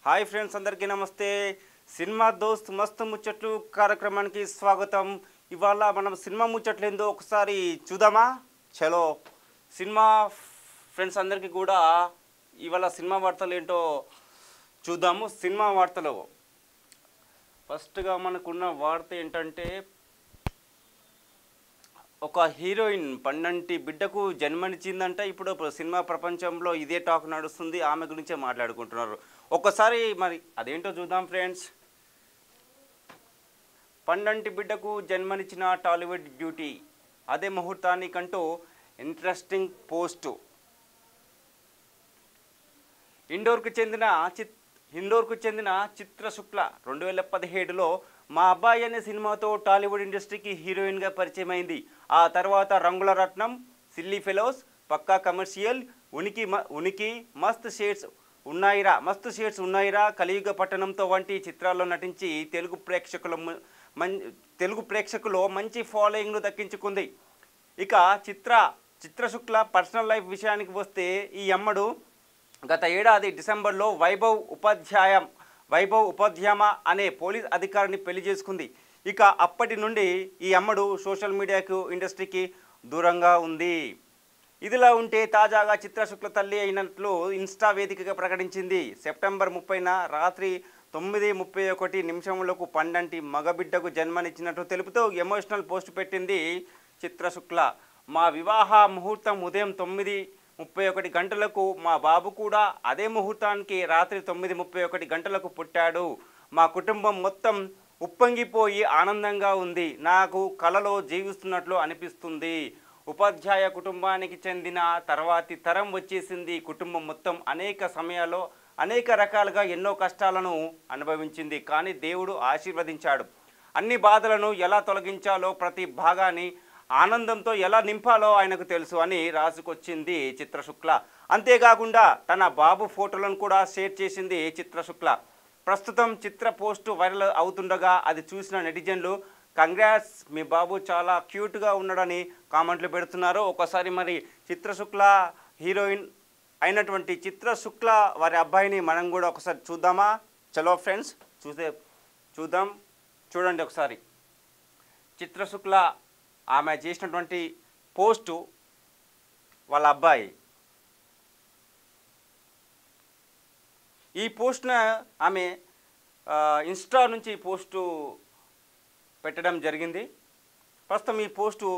Hi friends, అందరికీ నమస్తే. Cinema దోస్త్ మస్తు ముచ్చట్లు కార్యక్రమానికి స్వాగతం. ఇవాళ మనం సినిమా ముచ్చట్లు ఏందో ఒకసారి చూద్దామా? చలో సినిమా ఫ్రెండ్స్ అందరికీ కూడా ఇవాళ సినిమా వార్తలు ఏంటో చూద్దాము. సినిమా వార్తలు ఫస్ట్గా మనకున్న వార్త ఏంటంటే, ఒక హీరోయిన్ పన్నంటి బిడ్డకు జన్మనిచ్చిందంట. ఇప్పుడు సినిమా ప్రపంచంలో ఇదే టాక్ నడుస్తుంది. ఆమె గురించే మాట్లాడుకుంటున్నారు. ఒక్కసారి మరి అదేంటో చూద్దాం ఫ్రెండ్స్. పన్నంటి బిడ్డకు జన్మనిచ్చిన టాలీవుడ్ బ్యూటీ, అదే ముహూర్తానికంటూ ఇంట్రెస్టింగ్ పోస్టు. ఇండోర్కు చెందిన చిత్ర శుక్ల 2017లో మా అబ్బాయి అనే సినిమాతో టాలీవుడ్ ఇండస్ట్రీకి హీరోయిన్గా పరిచయం అయింది. ఆ తర్వాత రంగుల రత్నం, సిల్లీ ఫెలోస్, పక్కా కమర్షియల్, ఉనికి, మస్త్ షేడ్స్ ఉన్నాయిరా, కలియుగ పట్టణంతో వంటి చిత్రాల్లో నటించి తెలుగు ప్రేక్షకులు మంచి ఫాలోయింగ్ను దక్కించుకుంది. ఇక చిత్ర శుక్ల పర్సనల్ లైఫ్ విషయానికి వస్తే, ఈ అమ్మడు గత ఏడాది డిసెంబర్లో వైభవ్ ఉపాధ్యామ అనే పోలీస్ అధికారిని పెళ్లి చేసుకుంది. ఇక అప్పటి నుండి ఈ అమ్మడు సోషల్ మీడియాకు, ఇండస్ట్రీకి దూరంగా ఉంది. ఇదిలా ఉంటే తాజాగా చిత్రశుక్ల తల్లి అయినట్లు ఇన్స్టా వేదికగా ప్రకటించింది. సెప్టెంబర్ 30న రాత్రి 9:31 పండంటి మగబిడ్డకు జన్మనిచ్చినట్లు తెలుపుతూ ఎమోషనల్ పోస్ట్ పెట్టింది చిత్రశుక్ల. మా వివాహ ముహూర్తం ఉదయం 9:31 గంటలకు, మా బాబు కూడా అదే ముహూర్తానికి రాత్రి 9:31 గంటలకు పుట్టాడు. మా కుటుంబం మొత్తం ఉప్పొంగిపోయి ఆనందంగా ఉంది. నాకు కలలో జీవిస్తున్నట్లు అనిపిస్తుంది. ఉపాధ్యాయ కుటుంబానికి చెందిన తర్వాతి తరం వచ్చేసింది. కుటుంబం మొత్తం అనేక సమయాల్లో అనేక రకాలుగా ఎన్నో కష్టాలను అనుభవించింది. కానీ దేవుడు ఆశీర్వదించాడు. అన్ని బాధలను ఎలా తొలగించాలో, ప్రతి భాగాన్ని ఆనందంతో ఎలా నింపాలో ఆయనకు తెలుసు అని రాసుకొచ్చింది చిత్రశుక్ల. అంతేకాకుండా తన బాబు ఫోటోలను కూడా షేర్ చేసింది చిత్రశుక్ల. ప్రస్తుతం చిత్ర పోస్టు వైరల్ అవుతుండగా అది చూసిన నెటిజన్లు కంగ్రాట్స్, మీ బాబు చాలా క్యూట్గా ఉన్నాడని కామెంట్లు పెడుతున్నారు. ఒకసారి మరి చిత్రశుక్ల హీరోయిన్ అయినటువంటి చిత్రశుక్ల వారి అబ్బాయిని మనం కూడా ఒకసారి చూద్దామా? చలో ఫ్రెండ్స్ చూడండి ఒకసారి. చిత్రశుక్ల ఆమె చేసినటువంటి పోస్టు వాళ్ళ అబ్బాయి. ఈ పోస్ట్ను ఆమె ఇన్స్టా నుంచి పోస్టు పెట్టడం జరిగింది. ప్రస్తుతం ఈ పోస్టు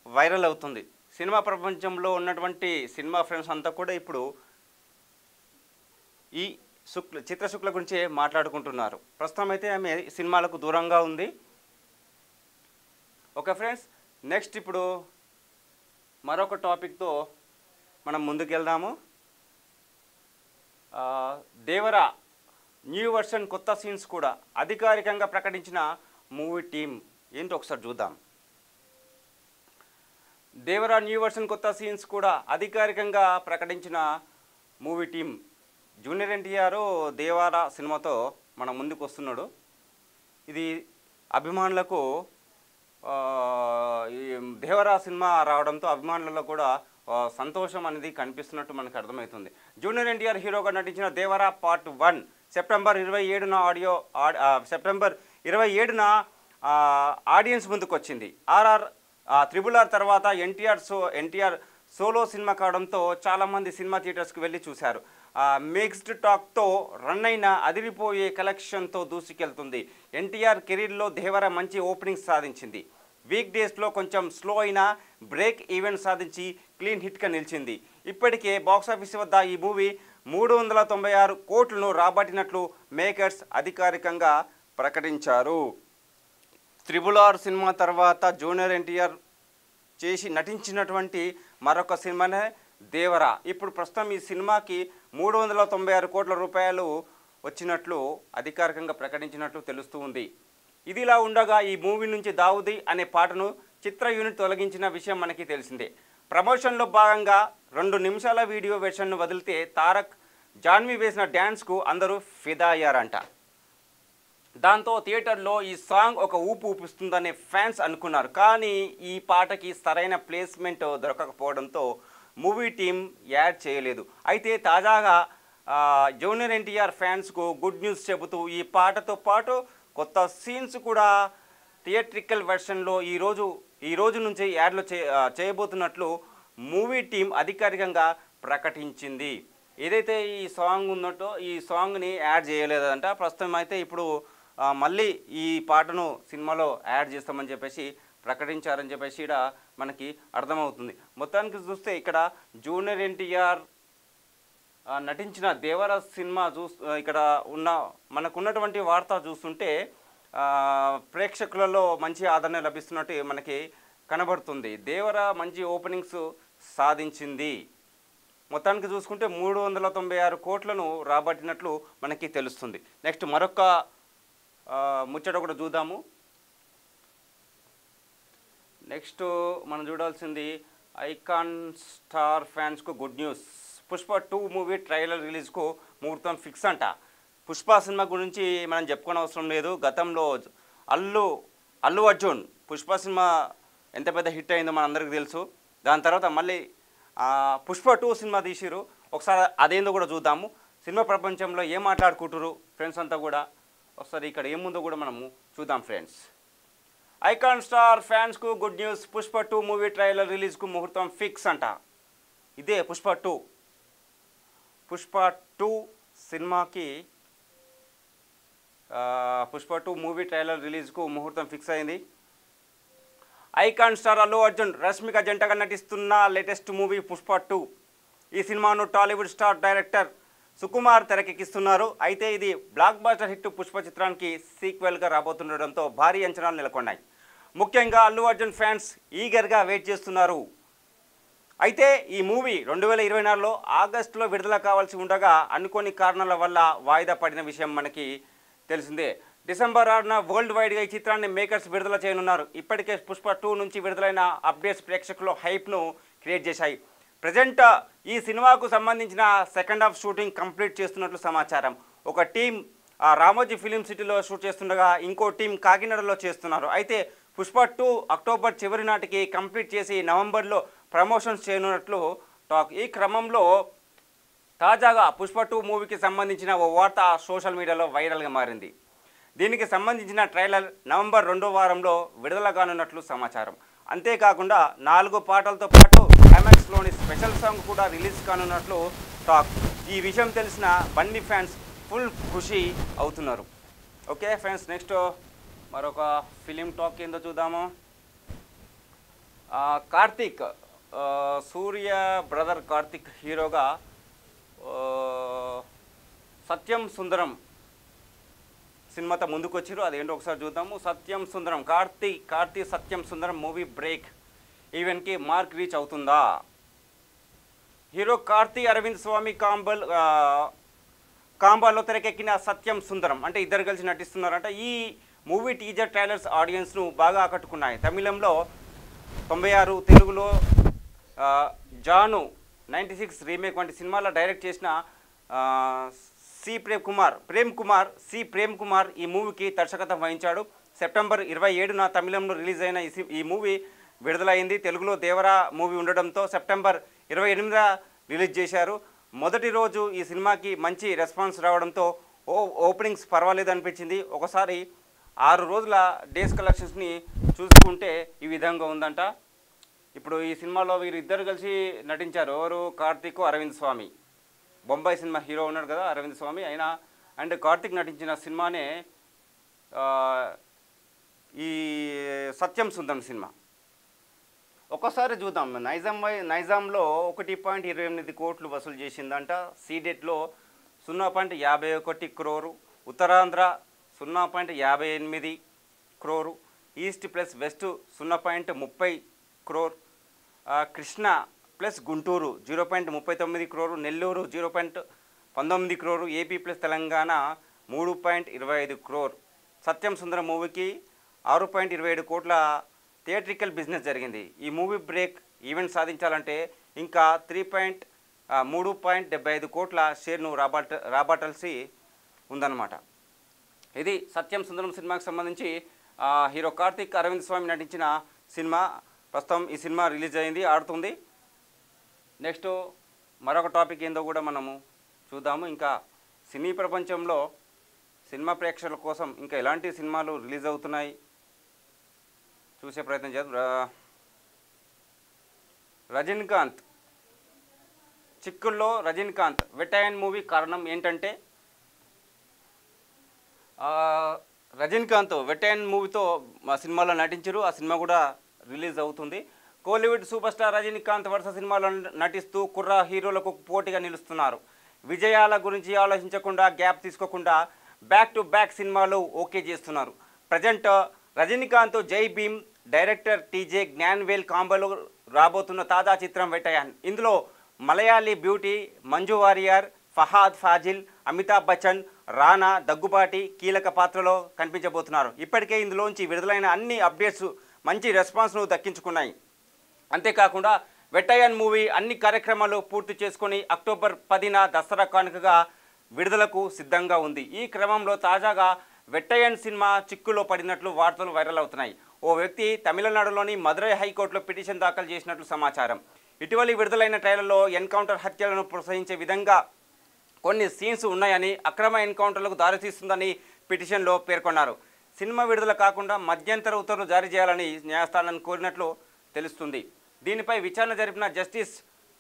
వైరల్ అవుతుంది. సినిమా ప్రపంచంలో ఉన్నటువంటి సినిమా ఫ్రెండ్స్ అంతా కూడా ఇప్పుడు ఈ చిత్రశుక్ల గురించే మాట్లాడుకుంటున్నారు. ప్రస్తుతం అయితే ఆమె సినిమాలకు దూరంగా ఉంది. ఓకే ఫ్రెండ్స్, నెక్స్ట్ ఇప్పుడు మరొక టాపిక్తో మనం ముందుకెళ్దాము. దేవరా న్యూ వర్షన్ కొత్త సీన్స్ కూడా అధికారికంగా ప్రకటించిన మూవీ టీం ఏంటో ఒకసారి చూద్దాం. దేవరా న్యూ వర్షన్ కొత్త సీన్స్ కూడా అధికారికంగా ప్రకటించిన movie team. Junior NTR Devara సినిమాతో మన ముందుకు వస్తున్నాడు. ఇది అభిమానులకు ఈ దేవరా సినిమా రావడంతో అభిమానులలో కూడా సంతోషం అనేది కనిపిస్తున్నట్టు మనకు అర్థమవుతుంది. జూనియర్ ఎన్టీఆర్ హీరోగా నటించిన దేవరా పార్ట్ 1 సెప్టెంబర్ 27న ఆడియన్స్ ముందుకు వచ్చింది. RRR తర్వాత ఎన్టీఆర్ సోలో సినిమా కావడంతో చాలామంది సినిమా థియేటర్స్కి వెళ్ళి చూశారు. మిక్స్డ్ టాక్తో రన్ అయిన అదిరిపోయే కలెక్షన్తో దూసుకెళ్తుంది. ఎన్టీఆర్ కెరీర్లో దేవరా మంచి ఓపెనింగ్ సాధించింది. వీక్ డేస్లో కొంచెం స్లో అయినా బ్రేక్ ఈవెంట్ సాధించి క్లీన్ హిట్గా నిలిచింది. ఇప్పటికే బాక్సాఫీస్ వద్ద ఈ మూవీ 396 కోట్లను రాబట్టినట్లు మేకర్స్ అధికారికంగా ప్రకటించారు. RRR సినిమా తర్వాత జూనియర్ ఎన్టీఆర్ నటించినటువంటి మరొక సినిమానే దేవరా. ఇప్పుడు ప్రస్తుతం ఈ సినిమాకి 396 కోట్ల రూపాయలు వచ్చినట్లు అధికారికంగా ప్రకటించినట్లు తెలుస్తూ ఉంది. ఇదిలా ఉండగా ఈ మూవీ నుంచి దావుదీ అనే పాటను చిత్ర యూనిట్ తొలగించిన విషయం మనకి తెలిసిందే. ప్రమోషన్లో భాగంగా 2 నిమిషాల వీడియో వెర్షన్ను వదిలితే తారక్, జాన్వీ వేసిన డ్యాన్స్కు అందరూ ఫిదా అయ్యారంట. దాంతో థియేటర్లో ఈ సాంగ్ ఒక ఊపు ఊపిస్తుందనే ఫ్యాన్స్ అనుకున్నారు. కానీ ఈ పాటకి సరైన ప్లేస్మెంట్ దొరకకపోవడంతో మూవీ టీం యాడ్ చేయలేదు. అయితే తాజాగా జూనియర్ ఎన్టీఆర్ ఫ్యాన్స్కు గుడ్ న్యూస్ చెబుతూ ఈ పాటతో పాటు కొత్త సీన్స్ కూడా థియేట్రికల్ వెర్షన్లో ఈ రోజు నుంచి యాడ్లో చేయబోతున్నట్లు మూవీ టీం అధికారికంగా ప్రకటించింది. ఏదైతే ఈ సాంగ్ ఉన్నట్టో ఈ సాంగ్ని యాడ్ చేయలేదంట. ప్రస్తుతం అయితే ఇప్పుడు మళ్ళీ ఈ పాటను సినిమాలో యాడ్ చేస్తామని చెప్పేసి ప్రకటించారని చెప్పేసి ఇక్కడ మనకి అర్థమవుతుంది. మొత్తానికి చూస్తే ఇక్కడ జూనియర్ ఎన్టీఆర్ నటించిన దేవర సినిమా ఇక్కడ మనకున్నటువంటి వార్త చూస్తుంటే ప్రేక్షకులలో మంచి ఆదరణ లభిస్తున్నట్టు మనకి కనబడుతుంది. దేవర మంచి ఓపెనింగ్స్ సాధించింది. మొత్తానికి చూసుకుంటే 396 కోట్లను రాబట్టినట్లు మనకి తెలుస్తుంది. నెక్స్ట్ మరొక ముచ్చట కూడా చూద్దాము. నెక్స్ట్ మనం చూడాల్సింది ఐకాన్ స్టార్ ఫ్యాన్స్కు good news. Pushpa 2 movie trailer రిలీజ్కు ముహూర్తం ఫిక్స్ అంట. పుష్ప సినిమా గురించి మనం చెప్పుకోని అవసరం లేదు. గతంలో అల్లు అర్జున్ పుష్ప సినిమా ఎంత పెద్ద హిట్ అయిందో మనందరికీ తెలుసు. దాని తర్వాత మళ్ళీ పుష్ప 2 సినిమా తీసిరు. ఒకసారి అదేందో కూడా చూద్దాము. సినిమా ప్రపంచంలో ఏం మాట్లాడుకుంటారు ఫ్రెండ్స్ అంతా కూడా ఒకసారి ఇక్కడ ఏముందో కూడా మనము చూద్దాం ఫ్రెండ్స్. ఐకాన్ స్టార్ ఫ్యాన్స్కు good news. Pushpa 2 movie trailer రిలీజ్కు ముహూర్తం ఫిక్స్ అంట. ఇదే పుష్ప 2 సినిమాకి పుష్ప 2 మూవీ ట్రైలర్ రిలీజ్కు ముహూర్తం ఫిక్స్ అయింది. ఐకాన్ స్టార్ అల్లు అర్జున్ రష్మిక జంటగా నటిస్తున్న లేటెస్ట్ మూవీ పుష్ప 2. ఈ సినిమాను టాలీవుడ్ స్టార్ డైరెక్టర్ సుకుమార్ తెరకెక్కిస్తున్నారు. అయితే ఇది బ్లాక్ బస్టర్ హిట్ పుష్ప చిత్రానికి సీక్వెల్గా రాబోతుండడంతో భారీ అంచనాలు నెలకొన్నాయి. ముఖ్యంగా అల్లు అర్జున్ ఫ్యాన్స్ ఈగర్గా వెయిట్ చేస్తున్నారు. అయితే ఈ మూవీ 2024లో ఆగస్టులో విడుదల కావాల్సి ఉండగా అనుకోని కారణాల వల్ల వాయిదా పడిన విషయం మనకి తెలిసిందే. డిసెంబర్ 6న వరల్డ్ వైడ్గా ఈ చిత్రాన్ని మేకర్స్ విడుదల చేయనున్నారు. ఇప్పటికే పుష్ప 2 నుంచి విడుదలైన అప్డేట్స్ ప్రేక్షకుల్లో హైప్ను క్రియేట్ చేశాయి. ప్రజెంట్ ఈ సినిమాకు సంబంధించిన సెకండ్ హాఫ్ షూటింగ్ కంప్లీట్ చేస్తున్నట్లు సమాచారం. ఒక టీం రామోజీ ఫిలిం సిటీలో షూట్ చేస్తుండగా ఇంకో టీం కాకినాడలో చేస్తున్నారు. అయితే పుష్ప 2 అక్టోబర్ చివరి నాటికి కంప్లీట్ చేసి నవంబర్లో ప్రమోషన్స్ చేయనున్నట్లు టాక్. ఈ క్రమంలో తాజాగా పుష్ప 2 మూవీకి సంబంధించిన ఓ వార్త సోషల్ మీడియాలో వైరల్గా మారింది. దీనికి సంబంధించిన ట్రైలర్ నవంబర్ 2వ వారంలో విడుదల కానున్నట్లు సమాచారం. అంతేకాకుండా 4 పాటలతో పాటు క్లైమాక్స్లోని స్పెషల్ సాంగ్ కూడా రిలీజ్ కానున్నట్లు టాక్. ఈ విషయం తెలిసిన బన్నీ ఫ్యాన్స్ ఫుల్ ఖుషి అవుతున్నారు. ఓకే ఫ్రెండ్స్, నెక్స్ట్ మరొక ఫిలిం టాక్ ఏందో చూద్దాము. కార్తీక్ సూర్య బ్రదర్ కార్తీక్ హీరోగా సత్యం సుందరం సినిమాతో ముందుకు వచ్చారు. అదేంటో ఒకసారి చూద్దాము. సత్యం సుందరం కార్తీ సత్యం సుందరం మూవీ బ్రేక్ ఈవెన్కి మార్క్ రీచ్ అవుతుందా? హీరో కార్తీ అరవింద్ స్వామి కాంబాలో తెరకెక్కిన సత్యం సుందరం అంటే ఇద్దరు కలిసి నటిస్తున్నారంట. ఈ మూవీ టీజర్ ట్రైలర్స్ ఆడియన్స్ను బాగా ఆకట్టుకున్నాయి. తమిళంలో 96, తెలుగులో జాను 96 రీమేక్ వంటి సినిమాలో డైరెక్ట్ చేసిన ప్రేమ్ కుమార్ ఈ మూవీకి దర్శకత్వం వహించాడు. సెప్టెంబర్ 27న తమిళంలో రిలీజ్ అయిన ఈ మూవీ విడుదలైంది. తెలుగులో దేవరా మూవీ ఉండడంతో సెప్టెంబర్ 28న రిలీజ్ చేశారు. మొదటి రోజు ఈ సినిమాకి మంచి రెస్పాన్స్ రావడంతో ఓపెనింగ్స్ పర్వాలేదు అనిపించింది. ఒకసారి 6 రోజుల డేస్ కలెక్షన్స్ని చూసుకుంటే ఈ విధంగా ఉందంట. ఇప్పుడు ఈ సినిమాలో వీరిద్దరు కలిసి నటించారు. ఎవరు? కార్తీక్, అరవింద్ స్వామి. బొంబాయి సినిమా హీరో ఉన్నాడు కదా అరవింద్ స్వామి, అయినా అండ్ కార్తీక్ నటించిన సినిమానే ఈ సత్యం సుందరం సినిమా. ఒకసారి చూద్దాం. నైజాంలో 1.28 కోట్లు వసూలు చేసిందంట. సీడెట్లో 0.51 crore, Uttarandhra 0.58 crore, east plus west 0.30 crore, Krishna plus Guntur 0.39 crore, Nellore 0.19 crore, AP plus Telangana 3.25 crore. Satyam Sundaram మూవీకి 6.27 కోట్ల థియేట్రికల్ బిజినెస్ జరిగింది. ఈ మూవీ బ్రేక్ ఈవెంట్ సాధించాలంటే ఇంకా 3.75 కోట్ల షేర్ను రాబట్టాల్సి ఉందన్నమాట. ఇది సత్యం సుందరం సినిమాకి సంబంధించి హీరో కార్తీక్, అరవింద్ స్వామి నటించిన సినిమా. ప్రస్తుతం ఈ సినిమా రిలీజ్ అయింది, ఆడుతుంది. నెక్స్ట్ మరొక టాపిక్ ఏందో కూడా మనము చూద్దాము. ఇంకా సినీ ప్రపంచంలో సినిమా ప్రేక్షకుల కోసం ఇంకా ఎలాంటి సినిమాలు రిలీజ్ అవుతున్నాయి చూసే ప్రయత్నం చేద్దాం. రజనీకాంత్ చిక్కుల్లో రజనీకాంత్ వెటైన్ మూవీ కారణం ఏంటంటే రజనీకాంత్ వెటైన్ మూవీతో మా సినిమాలో నటించారు. ఆ సినిమా కూడా రిలీజ్ అవుతుంది. కోలీవుడ్ సూపర్ స్టార్ రజనీకాంత్ వరుస సినిమాలో నటిస్తూ కుర్ర హీరోలకు పోటీగా నిలుస్తున్నారు. విజయాల గురించి ఆలోచించకుండా గ్యాప్ తీసుకోకుండా బ్యాక్ టు బ్యాక్ సినిమాలు ఓకే చేస్తున్నారు. ప్రజెంట్ రజనీకాంత్ జై భీమ్ డైరెక్టర్ టీజే జ్ఞాన్వేల్ కాంబోలో రాబోతున్న తాజా చిత్రం వెటయాన్. ఇందులో మలయాళీ బ్యూటీ మంజు వారియర్, ఫహాద్ ఫాజిల్, అమితాబ్ బచ్చన్, రానా దగ్గుబాటి కీలక పాత్రలో కనిపించబోతున్నారు. ఇప్పటికే ఇందులోంచి విడుదలైన అన్ని అప్డేట్స్ మంచి రెస్పాన్స్ను దక్కించుకున్నాయి. అంతేకాకుండా వెటయాన్ మూవీ అన్ని కార్యక్రమాలు పూర్తి చేసుకొని అక్టోబర్ 10న దసరా కానుకగా విడుదలకు సిద్ధంగా ఉంది. ఈ క్రమంలో తాజాగా వెటయాన్ సినిమా చిక్కులో పడినట్లు వార్తలు వైరల్ అవుతున్నాయి. ఓ వ్యక్తి తమిళనాడులోని మదురై హైకోర్టులో పిటిషన్ దాఖలు చేసినట్లు సమాచారం. ఇటీవలి విడుదలైన ట్రైలర్లో ఎన్కౌంటర్ హత్యలను ప్రోత్సహించే విధంగా కొన్ని సీన్స్ ఉన్నాయని, అక్రమ ఎన్కౌంటర్లకు దారితీస్తుందని పిటిషన్లో పేర్కొన్నారు. సినిమా విడుదల కాకుండా మధ్యంతర ఉత్తర్వులు జారీ చేయాలని న్యాయస్థానాన్ని కోరినట్లు తెలుస్తుంది. దీనిపై విచారణ జరిపిన జస్టిస్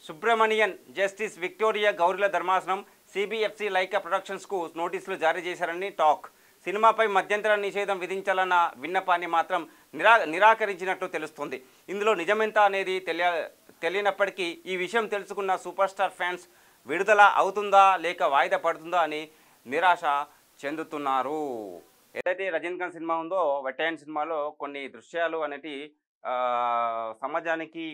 సుబ్రమణియన్, జస్టిస్ విక్టోరియా గౌరీల ధర్మాసనం సిబిఎఫ్సి లైకా ప్రొడక్షన్స్కు నోటీసులు జారీ చేశారని టాక్. సినిమాపై మధ్యంతర నిషేధం విధించాలన్న విన్నపాన్ని మాత్రం నిరాకరించినట్లు తెలుస్తుంది. ఇందులో నిజమెంత అనేది తెలియనప్పటికీ ఈ విషయం తెలుసుకున్న సూపర్ స్టార్ ఫ్యాన్స్ విడుదల అవుతుందా లేక వాయిదా పడుతుందా అని నిరాశ చెందుతున్నారు. ఏదైతే రజనీకాంత్ సినిమా ఉందో వెటయాన్ సినిమాలో కొన్ని దృశ్యాలు అనేటి సమాజానికి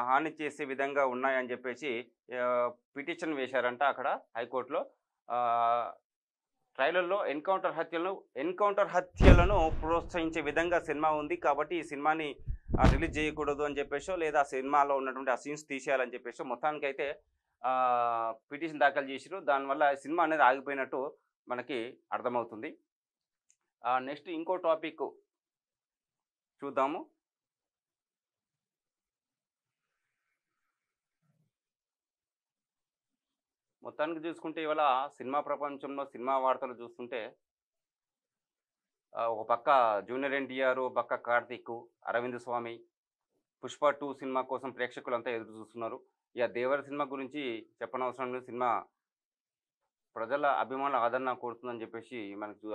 హాని చేసే విధంగా ఉన్నాయని చెప్పేసి పిటిషన్ వేశారంట అక్కడ హైకోర్టులో. ట్రైలర్లో ఎన్కౌంటర్ హత్యలను ప్రోత్సహించే విధంగా సినిమా ఉంది కాబట్టి ఈ సినిమాని రిలీజ్ చేయకూడదు అని చెప్పేసో లేదా సినిమాలో ఉన్నటువంటి ఆ సీన్స్ తీసేయాలని చెప్పేసో మొత్తానికైతే పిటిషన్ దాఖలు చేసిరు. దానివల్ల సినిమా అనేది ఆగిపోయినట్టు మనకి అర్థమవుతుంది. నెక్స్ట్ ఇంకో టాపిక్ చూద్దాము. మొత్తానికి చూసుకుంటే ఇవాళ సినిమా ప్రపంచంలో సినిమా వార్తలు చూస్తుంటే ఒక పక్క జూనియర్ ఎన్టీఆర్, పక్క కార్తీక్, అరవింద్ స్వామి, పుష్ప 2 సినిమా కోసం ప్రేక్షకులంతా ఎదురు చూస్తున్నారు. ఇక దేవర సినిమా గురించి చెప్పనవసరం లేదు. సినిమా ప్రజల అభిమానుల ఆదరణ కోరుతుందని చెప్పేసి మనకు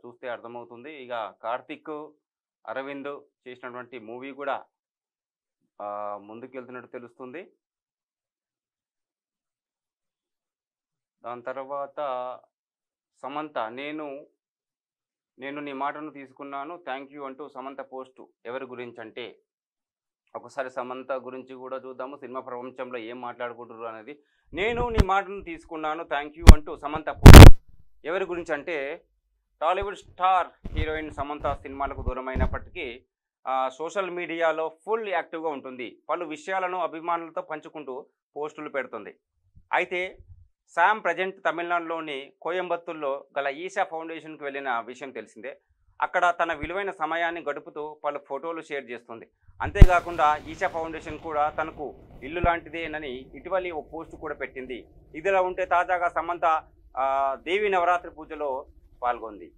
చూస్తే అర్థమవుతుంది. ఇక కార్తీక్, అరవింద్ చేసినటువంటి మూవీ కూడా ముందుకెళ్తున్నట్టు తెలుస్తుంది. దాని తర్వాత సమంత నేను నీ మాటను తీసుకున్నాను థ్యాంక్ యూ అంటూ సమంత పోస్ట్ ఎవరి గురించి అంటే ఒకసారి సమంత గురించి కూడా చూద్దాము. సినిమా ప్రపంచంలో ఏం మాట్లాడుకుంటారు అనేది. నేను నీ మాటను తీసుకున్నాను థ్యాంక్ యూ అంటూ సమంత పోస్ట్ ఎవరి గురించి అంటే టాలీవుడ్ స్టార్ హీరోయిన్ సమంత సినిమాలకు దూరమైనప్పటికీ సోషల్ మీడియాలో ఫుల్ యాక్టివ్గా ఉంటుంది. పలు విషయాలను అభిమానులతో పంచుకుంటూ పోస్టులు పెడుతుంది. అయితే శామ్ ప్రజెంట్ తమిళనాడులోని కోయంబత్తూర్లో గల ఈషా ఫౌండేషన్కి వెళ్ళిన విషయం తెలిసిందే. అక్కడ తన విలువైన సమయాన్ని గడుపుతూ పలు ఫోటోలు షేర్ చేస్తుంది. అంతేకాకుండా ఈషా ఫౌండేషన్ కూడా తనకు ఇల్లు లాంటిదేనని ఇటీవలి ఓ పోస్ట్ కూడా పెట్టింది. ఇదిలా ఉంటే తాజాగా సమంత దేవి నవరాత్రి పూజలో పాల్గొంది.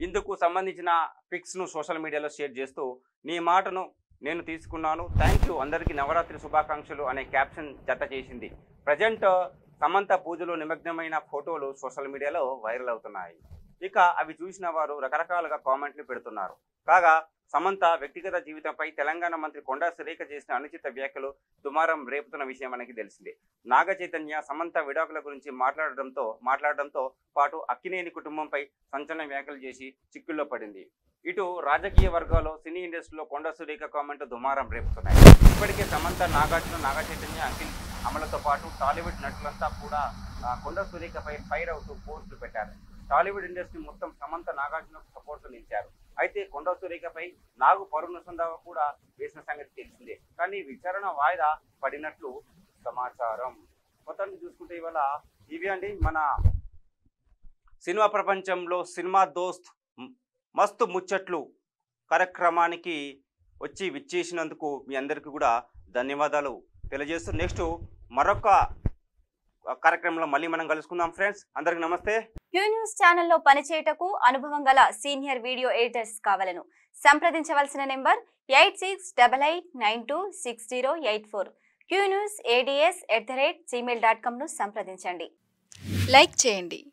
ఇందుకు సంబంధించిన పిక్స్ను సోషల్ మీడియాలో షేర్ చేస్తూ నీ మాటను నేను తీసుకున్నాను థ్యాంక్ యూ అందరికీ నవరాత్రి శుభాకాంక్షలు అనే క్యాప్షన్ జత చేసింది. ప్రజెంట్ సమంత పూజలో నిమగ్నమైన ఫోటోలు సోషల్ మీడియాలో వైరల్ అవుతున్నాయి. ఇక అవి చూసిన వారు రకరకాలుగా కామెంట్లు పెడుతున్నారు. కాగా సమంత వ్యక్తిగత జీవితంపై తెలంగాణ మంత్రి కొండా సురేఖ చేసిన అనుచిత వ్యాఖ్యలు దుమారం రేపుతున్న విషయం మనకి తెలిసిందే. నాగ చైతన్య సమంత విడాకుల గురించి మాట్లాడడంతో పాటు అక్కినేని కుటుంబంపై సంచలన వ్యాఖ్యలు చేసి చిక్కుల్లో పడింది. ఇటు రాజకీయ వర్గాల్లో సినీ ఇండస్ట్రీలో కొండా సురేఖ కామెంట్ దుమారం రేపుతున్నాయి. ఇప్పటికే సమంత, నాగార్జున, నాగ చైతన్య, అఖిల్ అమలతో పాటు టాలీవుడ్ నటులంతా కూడా కొండా సురేఖపై ఫైర్ అవుతూ పోస్టులు పెట్టారు. టాలీవుడ్ ఇండస్ట్రీ మొత్తం సమంత, నాగార్జునకు సపోర్ట్ నిలిచారు. అయితే కొండా సురేఖపై నాగు పరుణసుందవ కూడా వేసిన సంగతి తెలిసిందే. కానీ విచారణ వాయిదా పడినట్లు సమాచారం. మొత్తాన్ని చూసుకుంటే ఇవాళ ఇవి అండి మన సినిమా ప్రపంచంలో సినిమా దోస్త్ మస్తు ముచ్చట్లు కార్యక్రమానికి వచ్చి విచ్చేసినందుకు మీ అందరికీ కూడా ధన్యవాదాలు తెలియజేస్తూ నెక్స్ట్ మరొక కార్యక్రమంలో మళ్ళీ మనం కలుసుకుందాం ఫ్రెండ్స్. అందరికి నమస్తే. క్యూ న్యూస్ ఛానల్లో పనిచేయటకు అనుభవం గల సీనియర్ వీడియో ఎడిటర్స్ కావాలను సంప్రదించవలసిన నెంబర్ 8688926084. qnewsads@gmail.com ను సంప్రదించండి. లైక్ చేయండి.